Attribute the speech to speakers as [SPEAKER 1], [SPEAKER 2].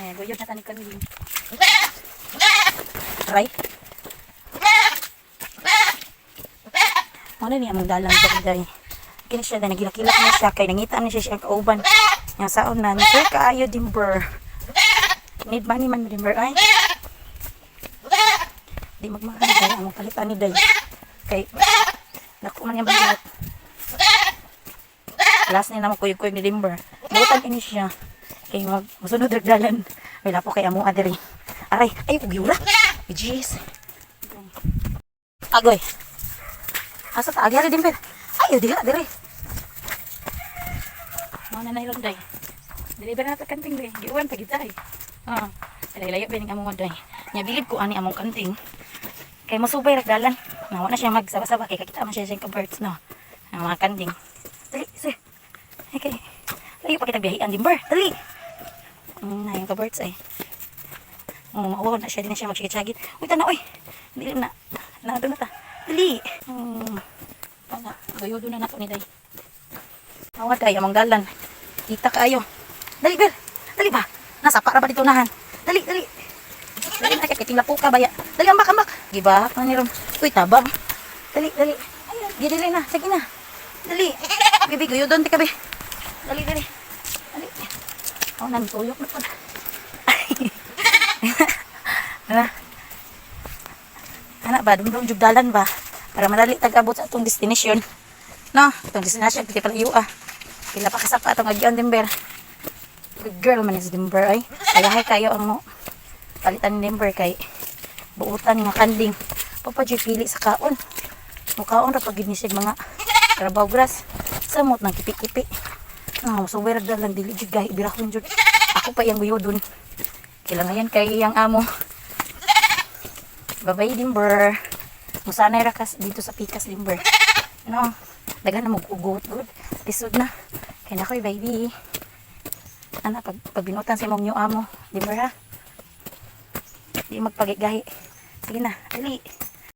[SPEAKER 1] Ayan, guyod na tanig kambing. Right? Ano niya mong dalang ito day. Kini siya day nagilakilak na siya kay nangita na siya kauban. Yang saon na ni sir kaayo dimber. Need money man dimber ay. Di magmahal day ang palitan ni day. Kay naku man yung balat. Last ni naman kuyog-kuyog ni dimber. Butan ini siya. Kay masunod ragdalan. Wala po kay amo adiri. Aray, ay ugyura. Jeez. Agoy. Asa ta agyari dimper. Ay diha dire. Mo na nailon day. Deliver na ta kanting day. Giwan pa gid day. Ah, layo ba ning among day. Nya bilib ko ani among kanting. Kay masubay ragdalan. Nawa na siya magsaba-saba kay kakita man siya sa birds no. Ang mga kanting. Dali, si. Okay. Layo pa kita biyahian dimper. Dali. Na yung ka-birds ay. Mauwaw na siya din na siya magsigit-sagit. Uy, tanaw oy. Dili na. Doon na ta. Dali. Gayo doon na nato ni day. Awad day among dalan. Kita kaayo. Dali ber. Dali ba? Nasa para ba dito nahan? Dali, dali. Dali na kay tingla po ka baya. Dali ambak, ambak. Gibahak na ni ron. Uy, tabang. Dali, dali. Gidili na. Sige na. Dali. Bibi gayo doon ti ka be. Dali, dali. Dali. Oh, nantuyok na po. Anak ba, dumdum jugdalan ba? Para madali tag-abot sa atong destination. No, atong destination, piti pala iyo ah. Pila pa kasapa atong agyan dimber. Good girl man is dimber ay. Ayahay kayo ang mo. Palitan ni dimber kay buutan nga kanding. Papadyo pili sa kaon. Mukaon ra pag ginisig mga trabaho grass. Samot ng kipi-kipi. So wala dalang dili jud gahi birahon jud. Ako pa yang guyodon. Kailangan yan kay iyang amo. Babay dimber. Musanay ra kas dito sa pikas dimber. No, daghan na mag-ugot good. Lisod na. Kay nakoy baby. Ana pag binutan sa imong new amo, dimber ha. Di magpagigahi. Sige na, dali.